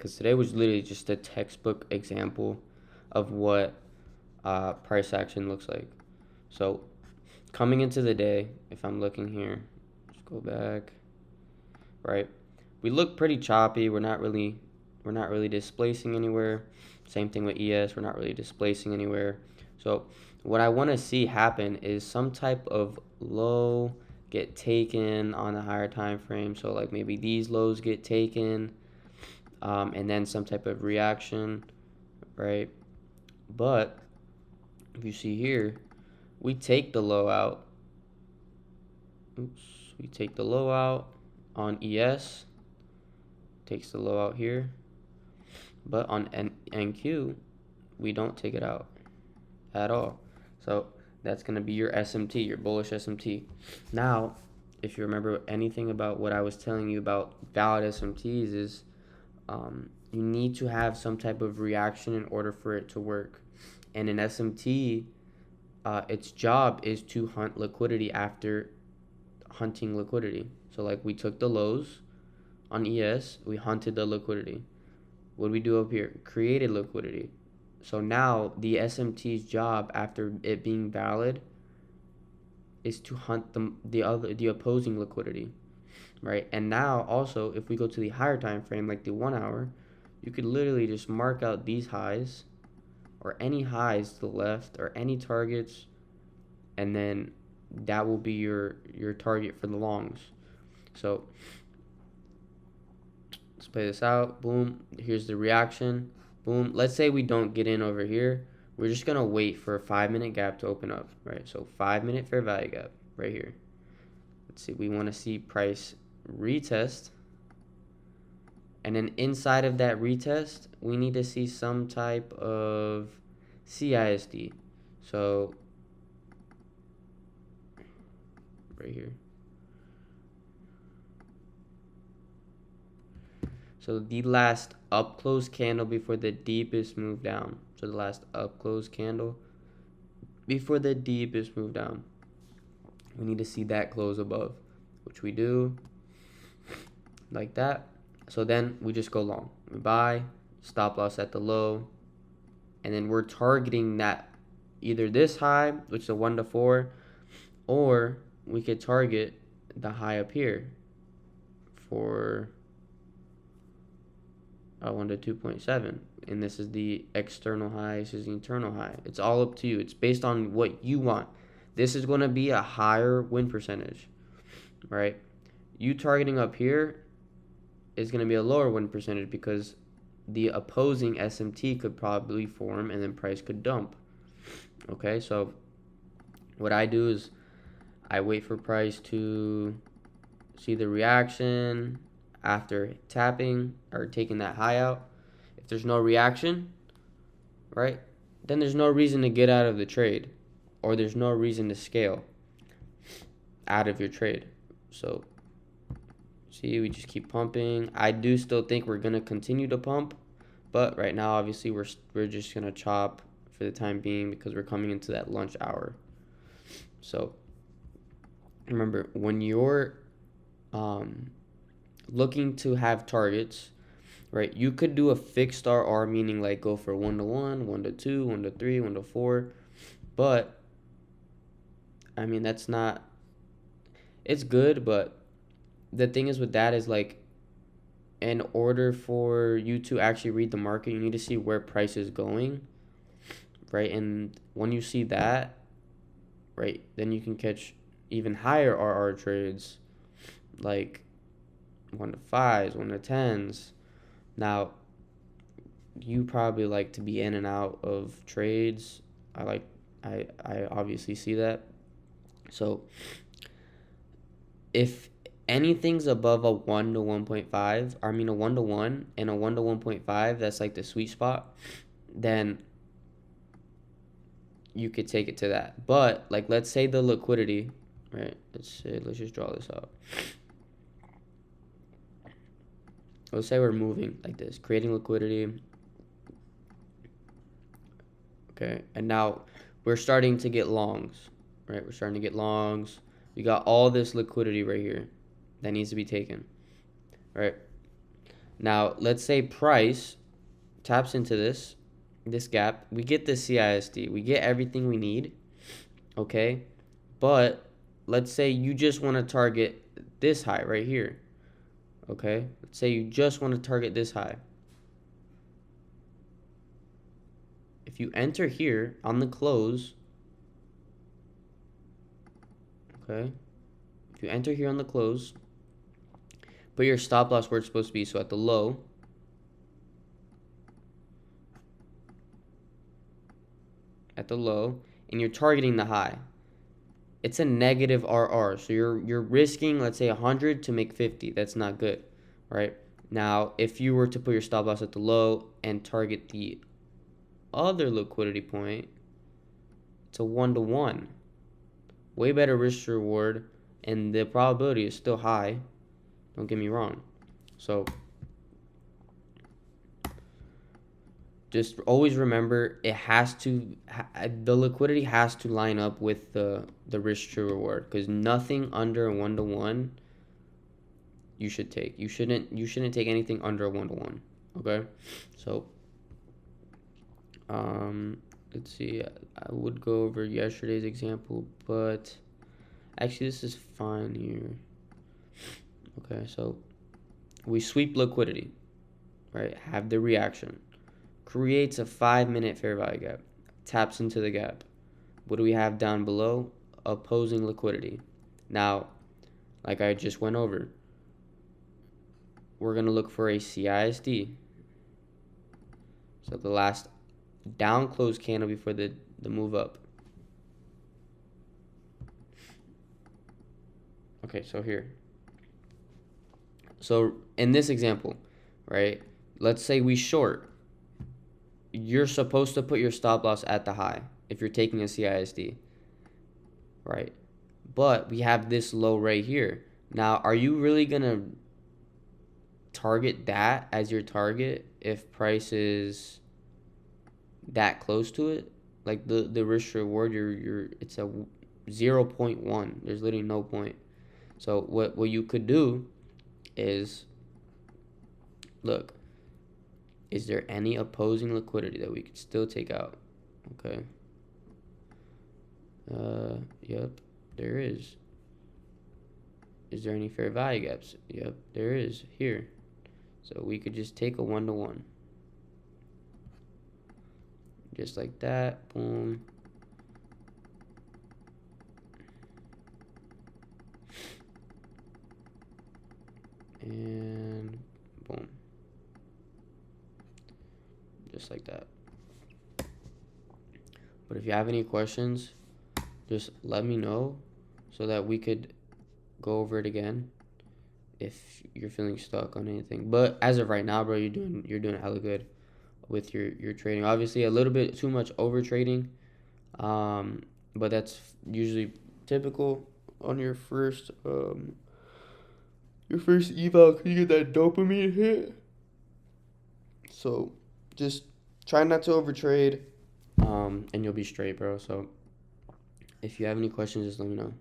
because today was literally just a textbook example of what price action looks like. So coming into the day, if I'm looking here, just go back, right? We look pretty choppy. We're not really displacing anywhere. Same thing with ES. We're not really displacing anywhere. So what I want to see happen is some type of low get taken on a higher time frame. So like maybe these lows get taken, and then some type of reaction, right? But if you see here, we take the low out. Oops, we take the low out on ES. Takes the low out here, but on NQ, we don't take it out at all. So that's going to be your SMT, your bullish SMT. Now, if you remember anything about what I was telling you about valid SMTs is you need to have some type of reaction in order for it to work. And an SMT, its job is to hunt liquidity after hunting liquidity. So like we took the lows on ES, we hunted the liquidity. What do we do up here? Created liquidity. So now the SMT's job after it being valid is to hunt the opposing liquidity, right? And now also if we go to the higher time frame like the 1 hour, you could literally just mark out these highs or any highs to the left or any targets, and then that will be your target for the longs. So let's play this out. Boom. Here's the reaction. Boom. Let's say we don't get in over here. We're just going to wait for a 5-minute gap to open up, right? So 5-minute fair value gap right here. Let's see. We want to see price retest. And then inside of that retest, we need to see some type of CISD. So right here. So the last up close candle before the deepest move down. So the last up close candle before the deepest move down. We need to see that close above, which we do like that. So then we just go long. We buy, stop loss at the low, and then we're targeting that either this high, which is a 1 to 4, or we could target the high up here for 1 to 2.7, and this is the external high, this is the internal high. It's all up to you. It's based on what you want. This is going to be a higher win percentage, right? You targeting up here is going to be a lower win percentage because the opposing SMT could probably form and then price could dump. Okay, so what I do is I wait for price to see the reaction after tapping or taking that high out. If there's no reaction, right, then there's no reason to get out of the trade, or there's no reason to scale out of your trade. So see, we just keep pumping. I do still think we're going to continue to pump, but right now obviously we're just going to chop for the time being because we're coming into that lunch hour. So remember, when you're looking to have targets, right, you could do a fixed RR, meaning like go for 1 to 1, 1 to 2, 1 to 3, 1 to 4. But I mean, that's not, it's good, but the thing is with that is like, in order for you to actually read the market, you need to see where price is going, right? And when you see that, right, then you can catch even higher RR trades, like 1 to 5s, 1 to 10s. Now, you probably like to be in and out of trades. I obviously see that. So if anything's above a 1 to 1.5, I mean a 1 to 1 and a 1 to 1.5, that's like the sweet spot, then you could take it to that. But like, let's say the liquidity, right? Let's just draw this out. Let's say we're moving like this, creating liquidity. Okay, and now we're starting to get longs, right? We're starting to get longs. We got all this liquidity right here that needs to be taken, right? Now, let's say price taps into this gap. We get the CISD. We get everything we need, okay? But let's say you just want to target this high right here, okay? Let's say you just want to target this high. If you enter here on the close, okay? If you enter here on the close, put your stop loss where it's supposed to be, so at the low, and you're targeting the high. It's a negative RR, so you're risking, let's say 100 to make 50. That's not good, right? Now, if you were to put your stop loss at the low and target the other liquidity point, it's a 1-to-1. Way better risk to reward, and the probability is still high. Don't get me wrong. So just always remember, it has to, the liquidity has to line up with the risk to reward, because nothing under a 1-to-1 you should take. You shouldn't take anything under a 1-to-1. Okay, so let's see. I would go over yesterday's example, but actually this is fine here. Okay, so we sweep liquidity, right? Have the reaction. Creates a 5-minute fair value gap, taps into the gap. What do we have down below? Opposing liquidity. Now, like I just went over, we're going to look for a CISD. So the last down close candle before the move up. Okay, so here. So in this example, right, let's say we short. You're supposed to put your stop loss at the high if you're taking a CISD, right? But we have this low right here. Now, are you really going to target that as your target if price is that close to it? Like the risk reward, it's a 0.1. There's literally no point. So what you could do is, look, is there any opposing liquidity that we could still take out? Okay. Yep, there is. Is there any fair value gaps? Yep, there is here. So we could just take a 1-to-1. Just like that, boom. And boom. Just like that. But if you have any questions, just let me know so that we could go over it again if you're feeling stuck on anything. But as of right now, bro, you're doing hella good with your trading. Obviously a little bit too much over trading, but that's usually typical on your first eval, cause you get that dopamine hit. So just try not to overtrade, and you'll be straight, bro. So if you have any questions, just let me know.